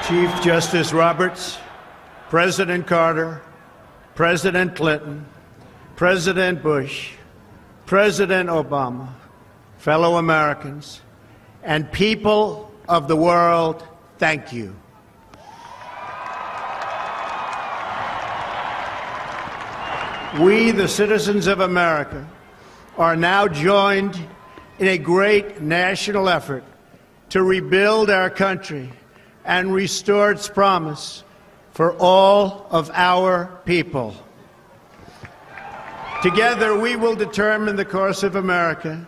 Chief Justice Roberts, President Carter, President Clinton, President Bush, President Obama, fellow Americans, and people of the world, thank you. We, the citizens of America, are now joined in a great national effort to rebuild our country and restore its promise for all of our people. Together, we will determine the course of America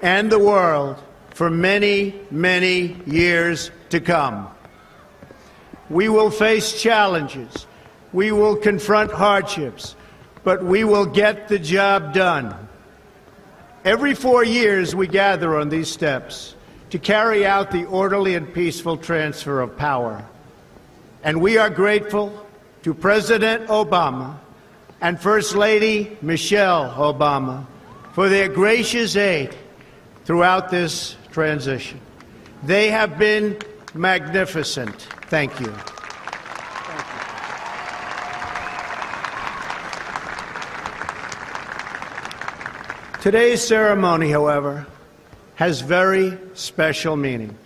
and the world for many, many years to come. We will face challenges. We will confront hardships, but we will get the job done. Every 4 years, we gather on these steps to carry out the orderly and peaceful transfer of power. And we are grateful to President Obama and First Lady Michelle Obama for their gracious aid throughout this transition. They have been magnificent. Thank you. Today's ceremony, however, has very special meaning,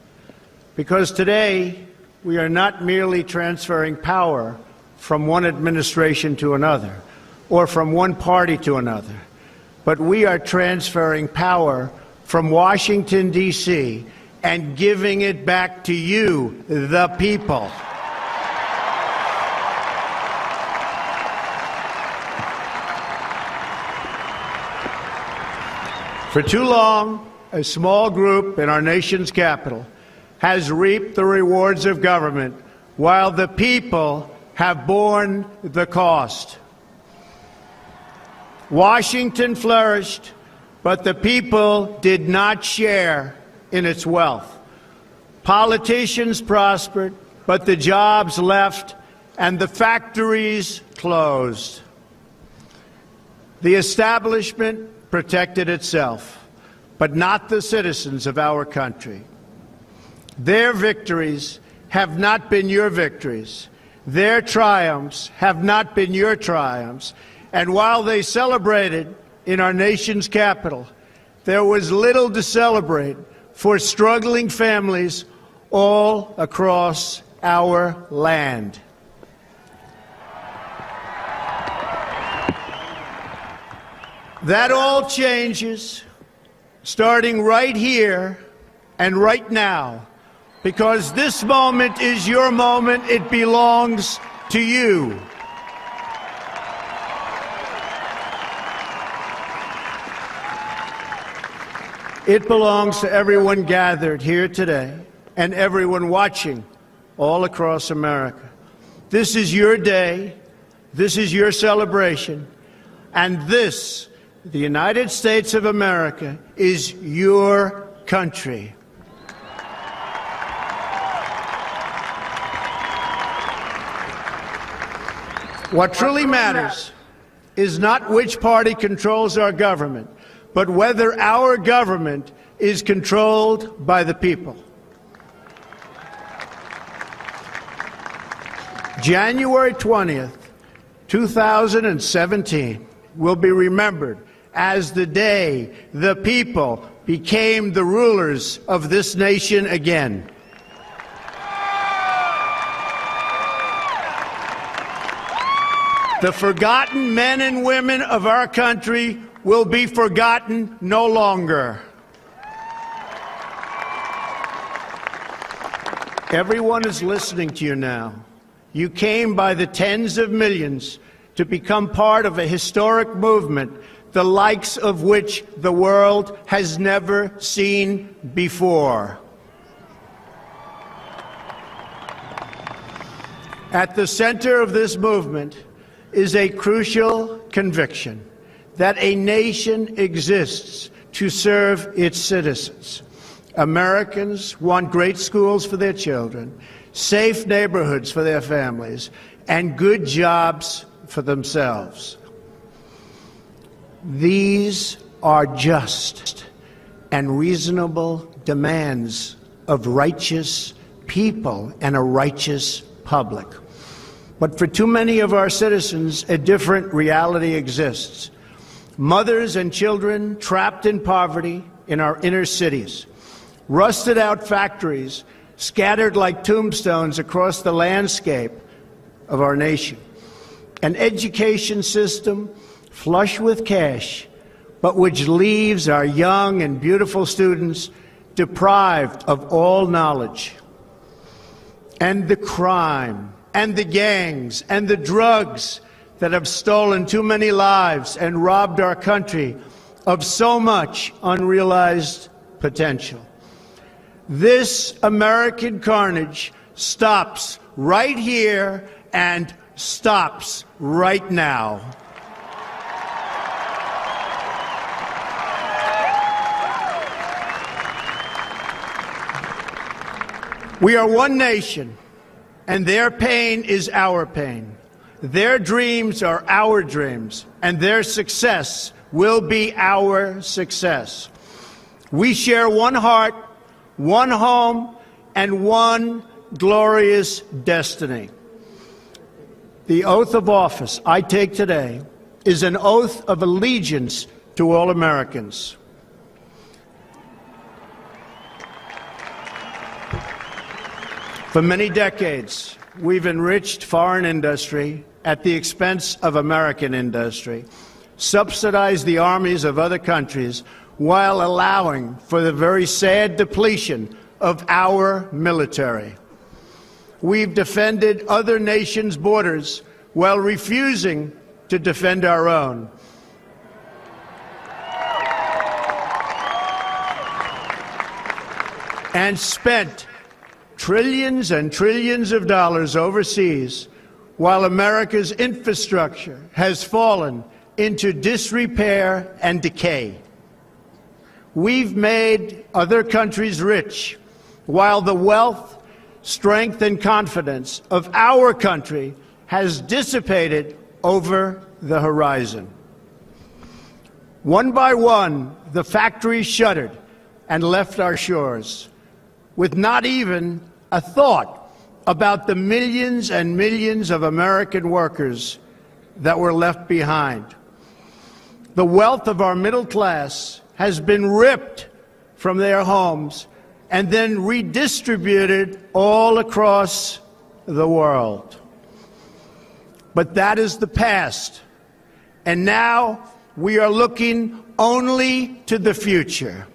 because today we are not merely transferring power from one administration to another or from one party to another, but we are transferring power from Washington, D.C., and giving it back to you, the people. For too long, a small group in our nation's capital has reaped the rewards of government while the people have borne the cost. Washington flourished, but the people did not share in its wealth. Politicians prospered, but the jobs left and the factories closed. The establishment protected itself, but not the citizens of our country. Their victories have not been your victories. Their triumphs have not been your triumphs. And while they celebrated in our nation's capital, there was little to celebrate for struggling families all across our land. That all changes starting right here and right now, because this moment is your moment. It belongs to you. It belongs to everyone gathered here today and everyone watching all across America. This is your day. This is your celebration. And this, the United States of America, is your country. What truly matters is not which party controls our government, but whether our government is controlled by the people. January 20th, 2017 will be remembered as the day the people became the rulers of this nation again. The forgotten men and women of our country will be forgotten no longer. Everyone is listening to you now. You came by the tens of millions to become part of a historic movement, the likes of which the world has never seen before. At the center of this movement is a crucial conviction that a nation exists to serve its citizens. Americans want great schools for their children, safe neighborhoods for their families, and good jobs for themselves. These are just and reasonable demands of righteous people and a righteous public. But for too many of our citizens, a different reality exists. Mothers and children trapped in poverty in our inner cities, rusted out factories scattered like tombstones across the landscape of our nation, an education system flush with cash, but which leaves our young and beautiful students deprived of all knowledge. And the crime, and the gangs, and the drugs that have stolen too many lives and robbed our country of so much unrealized potential. This American carnage stops right here and stops right now. We are one nation, and their pain is our pain. Their dreams are our dreams, and their success will be our success. We share one heart, one home, and one glorious destiny. The oath of office I take today is an oath of allegiance to all Americans. For many decades, we've enriched foreign industry at the expense of American industry, subsidized the armies of other countries while allowing for the very sad depletion of our military. We've defended other nations' borders while refusing to defend our own. And spent trillions and trillions of dollars overseas while America's infrastructure has fallen into disrepair and decay. We've made other countries rich while the wealth, strength, and confidence of our country has dissipated over the horizon. One by one, the factories shuttered and left our shores, with not even a thought about the millions and millions of American workers that were left behind. The wealth of our middle class has been ripped from their homes and then redistributed all across the world. But that is the past, and now we are looking only to the future.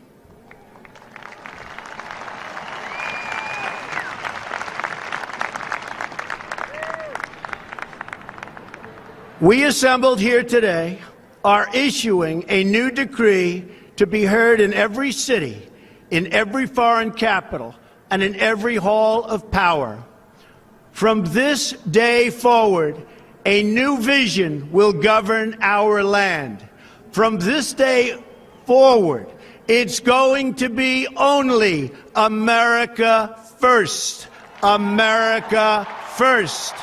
We assembled here today are issuing a new decree to be heard in every city, in every foreign capital, and in every hall of power. From this day forward, a new vision will govern our land. From this day forward, it's going to be only America first. America first.